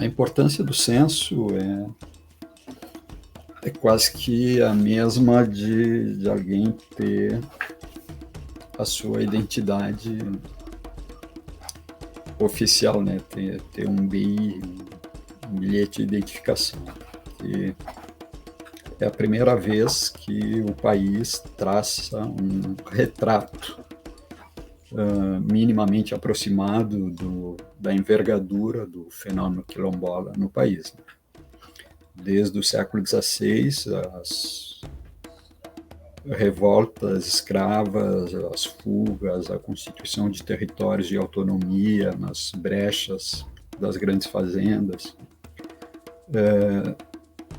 A importância do censo é quase que a mesma de alguém ter a sua identidade oficial, né? Ter um BI, um bilhete de identificação. E é a primeira vez que o país traça um retrato minimamente aproximado da envergadura do fenômeno quilombola no país. Desde o século XVI, as revoltas escravas, as fugas, a constituição de territórios de autonomia nas brechas das grandes fazendas,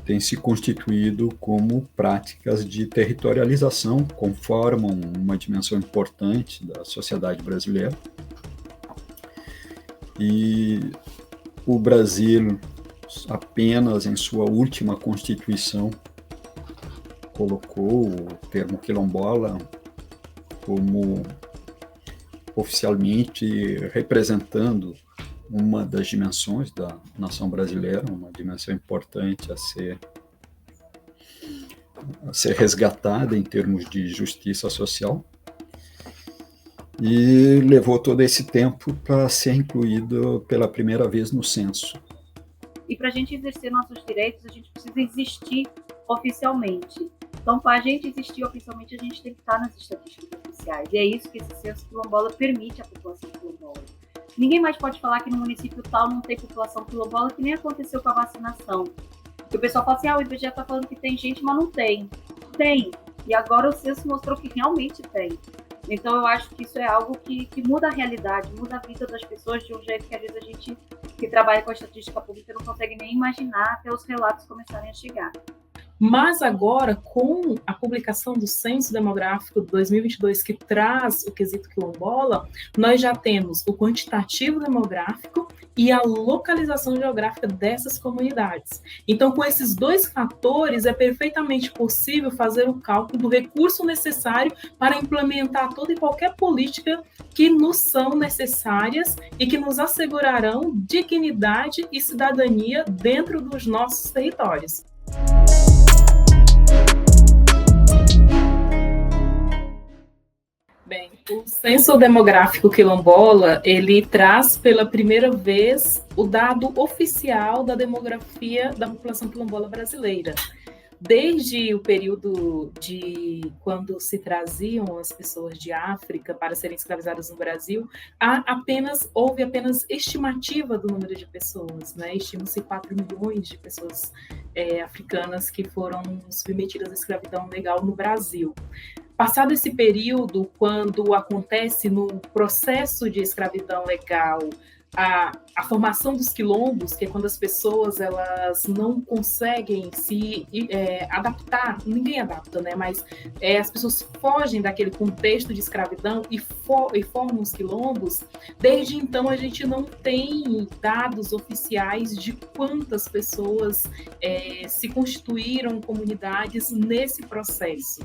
têm se constituído como práticas de territorialização, conformam uma dimensão importante da sociedade brasileira. E o Brasil, apenas em sua última Constituição, colocou o termo quilombola como oficialmente representando uma das dimensões da nação brasileira, uma dimensão importante a ser resgatada em termos de justiça social, e levou todo esse tempo para ser incluído pela primeira vez no censo. E para a gente exercer nossos direitos, a gente precisa existir oficialmente. Então, para a gente existir oficialmente, a gente tem que estar nas estatísticas oficiais. E é isso que esse censo quilombola permite à população quilombola. Ninguém mais pode falar que no município tal não tem população quilombola, que nem aconteceu com a vacinação. Porque o pessoal fala assim, o IBGE está falando que tem gente, mas não tem. Tem. E agora o censo mostrou que realmente tem. Então, eu acho que isso é algo que muda a realidade, muda a vida das pessoas de um jeito que, às vezes, a gente que trabalha com a estatística pública não consegue nem imaginar até os relatos começarem a chegar. Mas agora, com a publicação do Censo Demográfico de 2022, que traz o quesito quilombola, nós já temos o quantitativo demográfico e a localização geográfica dessas comunidades. Então, com esses dois fatores, é perfeitamente possível fazer o cálculo do recurso necessário para implementar toda e qualquer política que nos são necessárias e que nos assegurarão dignidade e cidadania dentro dos nossos territórios. Bem, o Censo Demográfico Quilombola, ele traz pela primeira vez o dado oficial da demografia da população quilombola brasileira. Desde o período de quando se traziam as pessoas de África para serem escravizadas no Brasil, houve apenas estimativa do número de pessoas, né? Estima-se 4 milhões de pessoas africanas que foram submetidas à escravidão legal no Brasil. Passado esse período, quando acontece no processo de escravidão legal a formação dos quilombos, que é quando as pessoas elas não conseguem se adaptar, ninguém adapta, né? Mas as pessoas fogem daquele contexto de escravidão e formam os quilombos. Desde então, a gente não tem dados oficiais de quantas pessoas se constituíram comunidades nesse processo.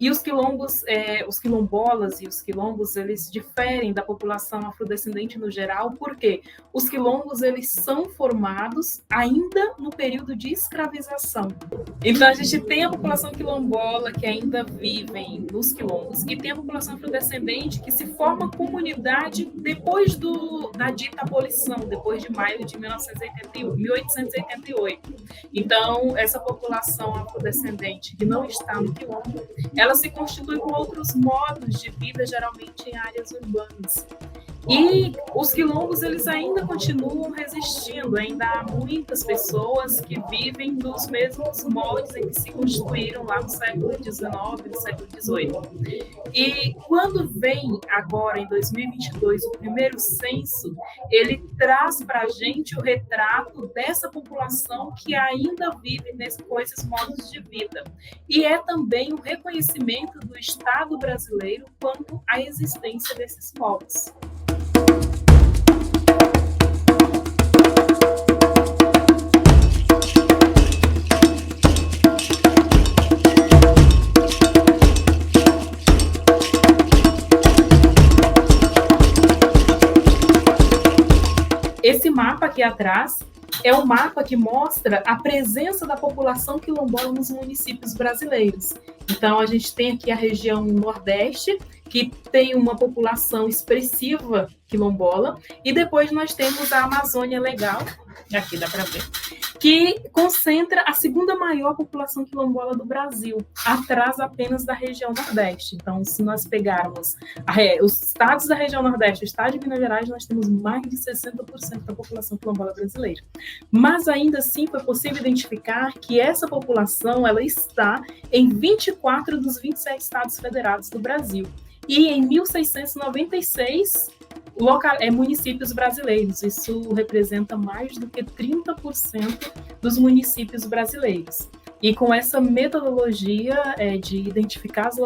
E os quilombos, os quilombolas e os quilombos, eles diferem da população afrodescendente no geral, porque os quilombos, eles são formados ainda no período de escravização. Então, a gente tem a população quilombola que ainda vivem nos quilombos e tem a população afrodescendente que se forma comunidade depois da dita abolição, depois de maio de 1888. Então, essa população afrodescendente que não está no quilombo, ela se constitui com outros modos de vida, geralmente em áreas urbanas. E os quilombos, eles ainda continuam resistindo, ainda há muitas pessoas que vivem nos mesmos moldes em que se constituíram lá no século XIX, no século XVIII. E quando vem agora, em 2022, o primeiro censo, ele traz para a gente o retrato dessa população que ainda vive com esses modos de vida. E é também o reconhecimento do Estado brasileiro quanto à existência desses povos. Esse mapa aqui atrás é o mapa que mostra a presença da população quilombola nos municípios brasileiros. Então, a gente tem aqui a região Nordeste, que tem uma população expressiva quilombola, e depois nós temos a Amazônia Legal, aqui dá para ver, que concentra a segunda maior população quilombola do Brasil, atrás apenas da região Nordeste. Então, se nós pegarmos os estados da região Nordeste, o estado de Minas Gerais, nós temos mais de 60% da população quilombola brasileira. Mas, ainda assim, foi possível identificar que essa população ela está em 24 dos 27 estados federados do Brasil. E em 1696, municípios brasileiros. Isso representa mais do que 30% dos municípios brasileiros. E com essa metodologia de identificar as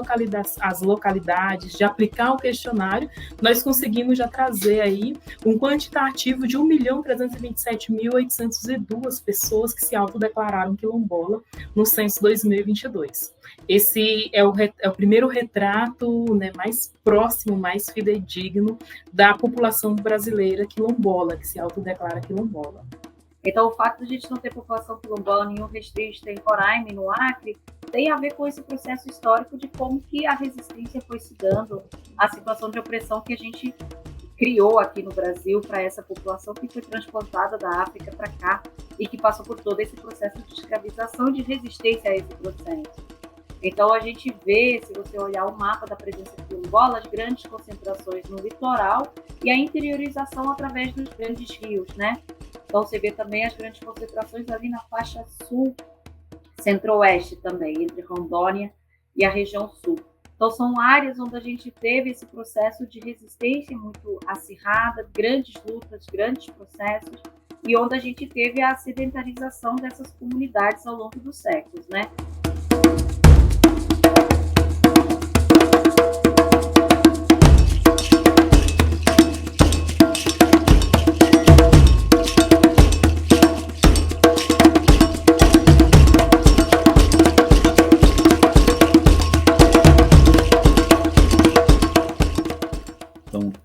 localidades, de aplicar o questionário, nós conseguimos já trazer aí um quantitativo de 1.327.802 pessoas que se autodeclararam quilombola no censo 2022. Esse é o primeiro retrato, né, mais próximo, mais fidedigno da população brasileira quilombola, que se autodeclara quilombola. Então, o fato de a gente não ter população quilombola nenhum restrito em Roraima e no Acre tem a ver com esse processo histórico de como que a resistência foi se dando, a situação de opressão que a gente criou aqui no Brasil para essa população que foi transplantada da África para cá e que passou por todo esse processo de escravização e de resistência a esse processo. Então, a gente vê, se você olhar o mapa da presença quilombola, as grandes concentrações no litoral e a interiorização através dos grandes rios, né? Então, você vê também as grandes concentrações ali na faixa sul, centro-oeste também, entre Rondônia e a região sul. Então, são áreas onde a gente teve esse processo de resistência muito acirrada, grandes lutas, grandes processos, e onde a gente teve a sedentarização dessas comunidades ao longo dos séculos, né?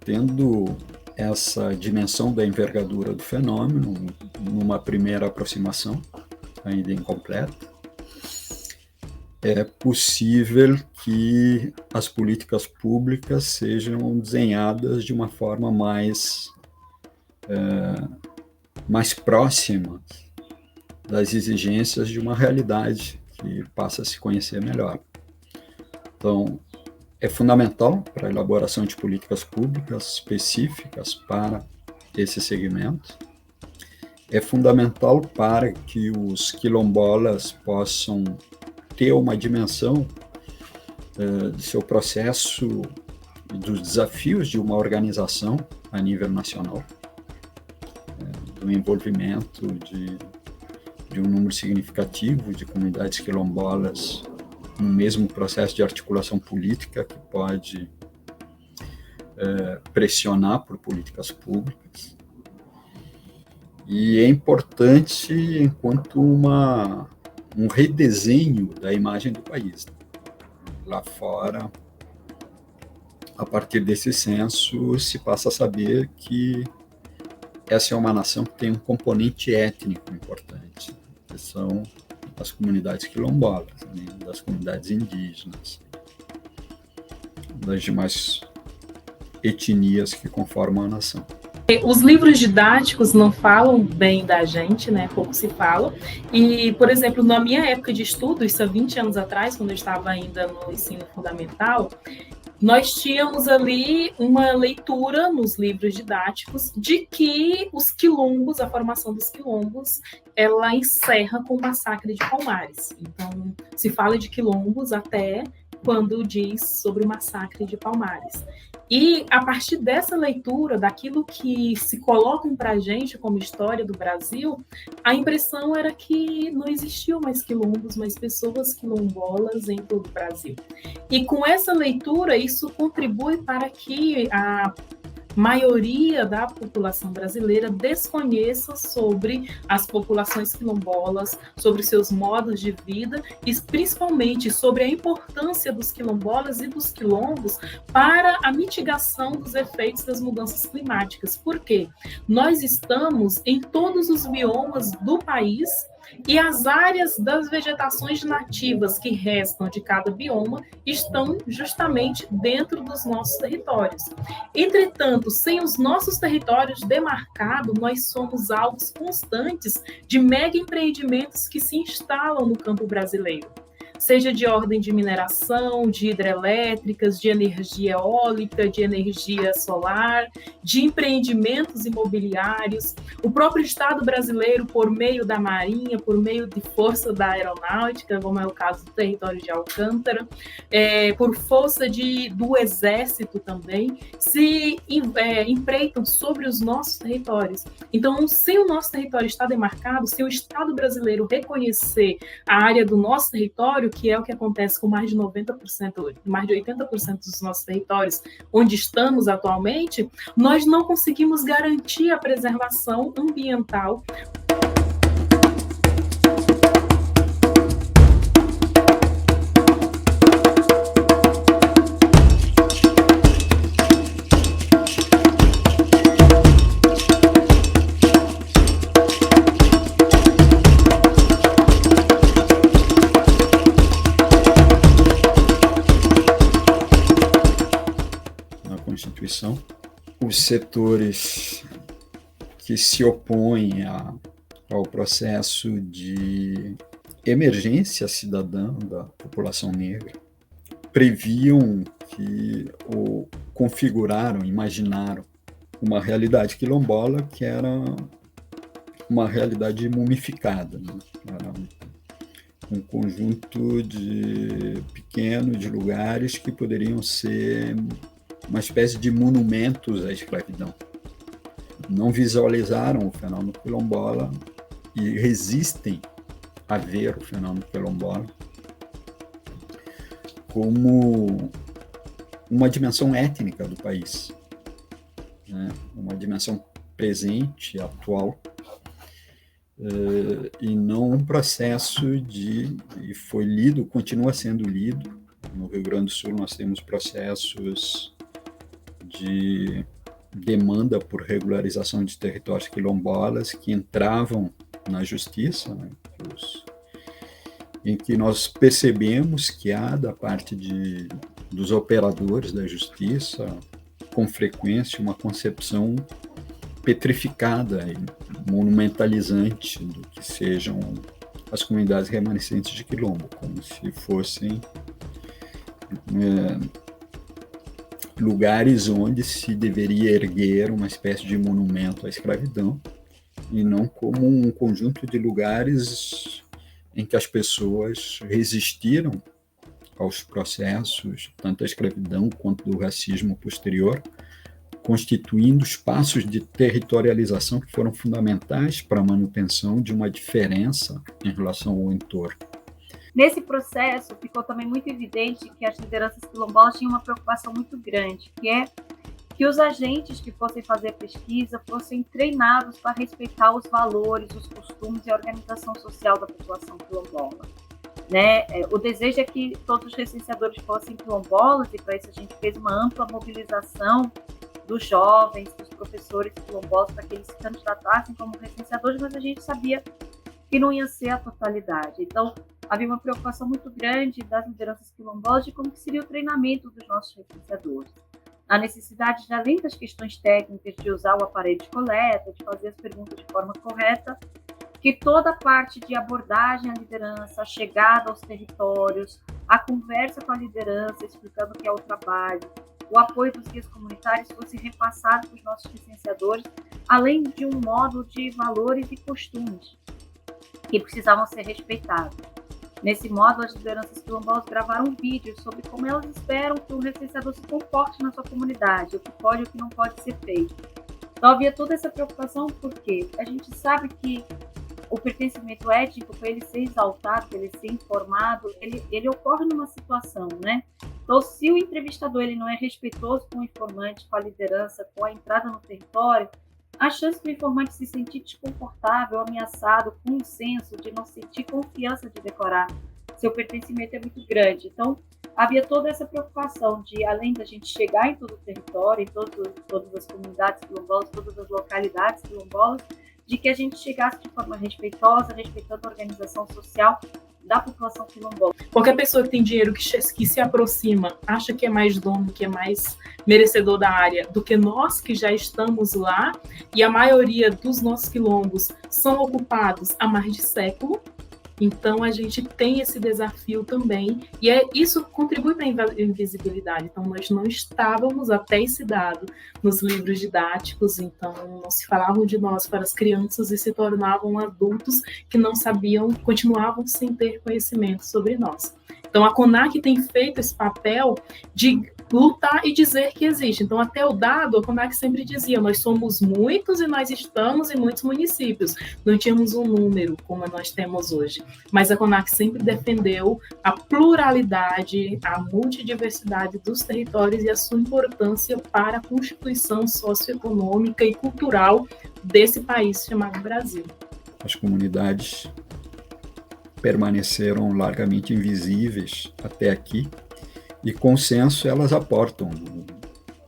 Tendo essa dimensão da envergadura do fenômeno, numa primeira aproximação, ainda incompleta, é possível que as políticas públicas sejam desenhadas de uma forma mais próxima das exigências de uma realidade que passa a se conhecer melhor. Então, é fundamental para a elaboração de políticas públicas específicas para esse segmento. É fundamental para que os quilombolas possam ter uma dimensão de seu processo e dos desafios de uma organização a nível nacional, do envolvimento de um número significativo de comunidades quilombolas no mesmo processo de articulação política que pode pressionar por políticas públicas. E é importante enquanto um redesenho da imagem do país. Lá fora, a partir desse censo, se passa a saber que essa é uma nação que tem um componente étnico importante, que são das comunidades quilombolas, né, das comunidades indígenas, das demais etnias que conformam a nação. Os livros didáticos não falam bem da gente, né? Pouco se fala. E, por exemplo, na minha época de estudo, isso há 20 anos atrás, quando eu estava ainda no ensino fundamental, nós tínhamos ali uma leitura nos livros didáticos de que os quilombos, a formação dos quilombos, ela encerra com o massacre de Palmares. Então, se fala de quilombos até quando diz sobre o massacre de Palmares. E, a partir dessa leitura, daquilo que se colocam para a gente como história do Brasil, a impressão era que não existiam mais quilombos, mas pessoas quilombolas em todo o Brasil. E com essa leitura, isso contribui para que a maioria da população brasileira desconheça sobre as populações quilombolas, sobre seus modos de vida e principalmente sobre a importância dos quilombolas e dos quilombos para a mitigação dos efeitos das mudanças climáticas. Por quê? Nós estamos em todos os biomas do país e as áreas das vegetações nativas que restam de cada bioma estão justamente dentro dos nossos territórios. Entretanto, sem os nossos territórios demarcados, nós somos alvos constantes de mega empreendimentos que se instalam no campo brasileiro, seja de ordem de mineração, de hidrelétricas, de energia eólica, de energia solar, de empreendimentos imobiliários. O próprio Estado brasileiro, por meio da Marinha, por meio de força da aeronáutica, como é o caso do território de Alcântara, por força do Exército também, se empreitam sobre os nossos territórios. Então, se o nosso território está demarcado, se o Estado brasileiro reconhecer a área do nosso território, que é o que acontece com mais de 90%, mais de 80% dos nossos territórios, onde estamos atualmente, nós não conseguimos garantir a preservação ambiental. Constituição, os setores que se opõem ao processo de emergência cidadã da população negra previam ou configuraram, imaginaram uma realidade quilombola que era uma realidade mumificada, né? Era um conjunto pequeno de lugares que poderiam ser uma espécie de monumentos à escravidão. Não visualizaram o fenômeno quilombola e resistem a ver o fenômeno quilombola como uma dimensão étnica do país, né? Uma dimensão presente, atual, e não um processo e foi lido, continua sendo lido. No Rio Grande do Sul nós temos processos de demanda por regularização de territórios quilombolas que entravam na justiça, né, em que nós percebemos que há da parte dos operadores da justiça, com frequência, uma concepção petrificada e monumentalizante do que sejam as comunidades remanescentes de quilombo, como se fossem lugares onde se deveria erguer uma espécie de monumento à escravidão, e não como um conjunto de lugares em que as pessoas resistiram aos processos, tanto da escravidão quanto do racismo posterior, constituindo espaços de territorialização que foram fundamentais para a manutenção de uma diferença em relação ao entorno. Nesse processo, ficou também muito evidente que as lideranças quilombolas tinham uma preocupação muito grande, que é que os agentes que fossem fazer pesquisa fossem treinados para respeitar os valores, os costumes e a organização social da população quilombola, né? O desejo é que todos os recenseadores fossem quilombolas, e para isso a gente fez uma ampla mobilização dos jovens, dos professores quilombolas, para que eles se candidatassem como recenseadores, mas a gente sabia que não ia ser a totalidade. Então, havia uma preocupação muito grande das lideranças quilombolas de como que seria o treinamento dos nossos recenseadores. A necessidade de, além das questões técnicas, de usar o aparelho de coleta, de fazer as perguntas de forma correta, que toda a parte de abordagem à liderança, a chegada aos territórios, a conversa com a liderança, explicando o que é o trabalho, o apoio dos guias comunitários fosse repassado para os nossos licenciadores, além de um módulo de valores e costumes que precisavam ser respeitados. Nesse módulo, as lideranças quilombolas gravaram um vídeo sobre como elas esperam que o recenseador se comporte na sua comunidade, o que pode e o que não pode ser feito. Então, havia toda essa preocupação, porque a gente sabe que o pertencimento étnico, para ele ser exaltado, para ele ser informado, ele ocorre numa situação, né? Então, se o entrevistador ele não é respeitoso com o informante, com a liderança, com a entrada no território, a chance do informante se sentir desconfortável, ameaçado, com um senso de não sentir confiança de declarar seu pertencimento é muito grande. Então, havia toda essa preocupação de, além da gente chegar em todo o território, em todas as comunidades quilombolas, todas as localidades quilombolas, de que a gente chegasse de forma respeitosa, respeitando a organização social da população quilombola. Qualquer pessoa que tem dinheiro que se aproxima, acha que é mais dono, que é mais merecedor da área do que nós que já estamos lá, e a maioria dos nossos quilombos são ocupados há mais de século. Então, a gente tem esse desafio também, e isso contribui para a invisibilidade. Então, nós não estávamos até esse dado nos livros didáticos, então não se falavam de nós para as crianças e se tornavam adultos que não sabiam, continuavam sem ter conhecimento sobre nós. Então, a CONAC tem feito esse papel de lutar e dizer que existe. Então, até o dado, a CONAC sempre dizia, nós somos muitos e nós estamos em muitos municípios. Não tínhamos um número como nós temos hoje. Mas a CONAC sempre defendeu a pluralidade, a multidiversidade dos territórios e a sua importância para a constituição socioeconômica e cultural desse país chamado Brasil. As comunidades permaneceram largamente invisíveis até aqui, e consenso elas aportam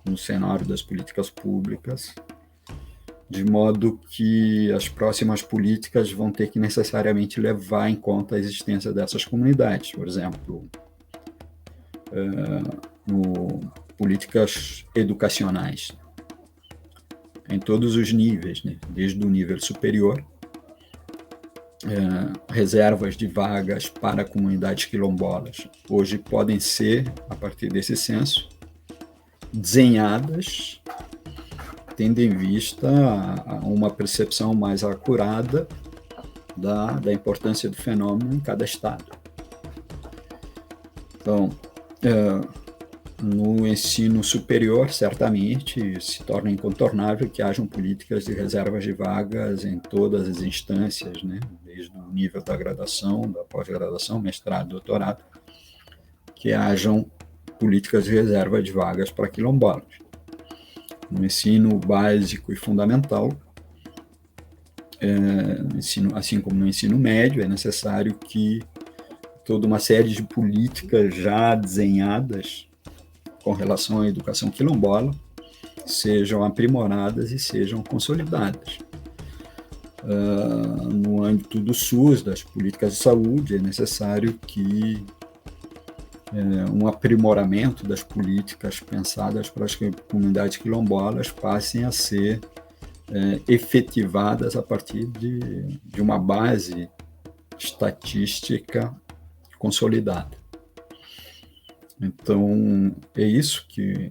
no cenário das políticas públicas, de modo que as próximas políticas vão ter que necessariamente levar em conta a existência dessas comunidades. Por exemplo, políticas educacionais, em todos os níveis, né? Desde o nível superior, reservas de vagas para comunidades quilombolas hoje podem ser, a partir desse censo, desenhadas tendo em vista uma percepção mais acurada da importância do fenômeno em cada estado. Então, no ensino superior, certamente, se torna incontornável que hajam políticas de reservas de vagas em todas as instâncias, né? Desde o nível da graduação, da pós-graduação, mestrado, doutorado, que hajam políticas de reserva de vagas para quilombolas. No ensino básico e fundamental, assim como no ensino médio, é necessário que toda uma série de políticas já desenhadas com relação à educação quilombola sejam aprimoradas e sejam consolidadas. No âmbito do SUS, das políticas de saúde, é necessário que um aprimoramento das políticas pensadas para as comunidades quilombolas passem a ser efetivadas a partir de uma base estatística consolidada. Então, é isso que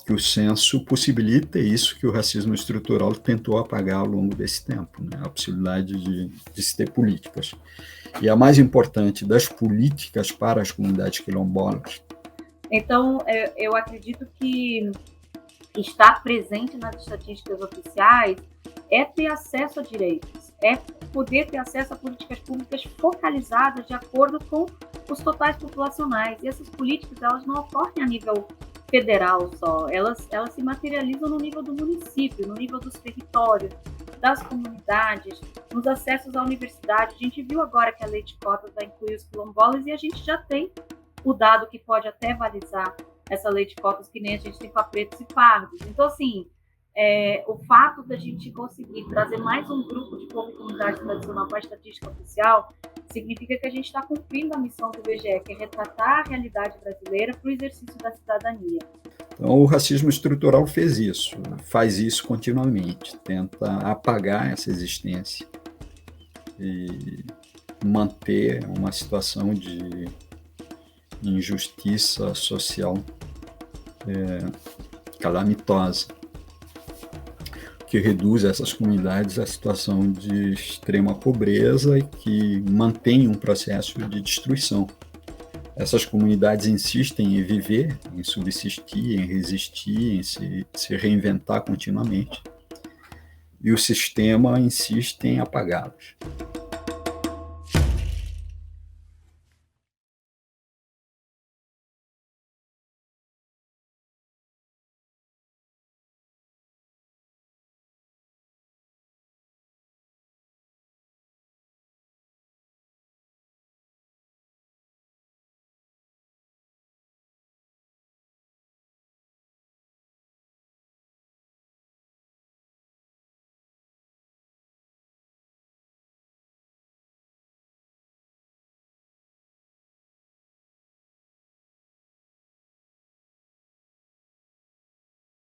o censo possibilita, é isso que o racismo estrutural tentou apagar ao longo desse tempo, né? A possibilidade de se ter políticas. E a mais importante das políticas para as comunidades quilombolas. Então, eu acredito que estar presente nas estatísticas oficiais é ter acesso a direitos, é poder ter acesso a políticas públicas focalizadas de acordo com os totais populacionais. E essas políticas, elas não ocorrem a nível federal só, elas se materializam no nível do município, no nível dos territórios, das comunidades, nos acessos à universidade. A gente viu agora que a lei de cotas vai incluir os quilombolas e a gente já tem o dado que pode até balizar essa lei de cotas, que nem a gente tem para pretos e pardos. Então, assim, o fato da gente conseguir trazer mais um grupo de povo e comunidade tradicional para a estatística oficial significa que a gente está cumprindo a missão do IBGE, que é retratar a realidade brasileira para o exercício da cidadania. Então, o racismo estrutural faz isso continuamente, tenta apagar essa existência e manter uma situação de injustiça social calamitosa, que reduz essas comunidades à situação de extrema pobreza e que mantém um processo de destruição. Essas comunidades insistem em viver, em subsistir, em resistir, em se reinventar continuamente, e o sistema insiste em apagá-los.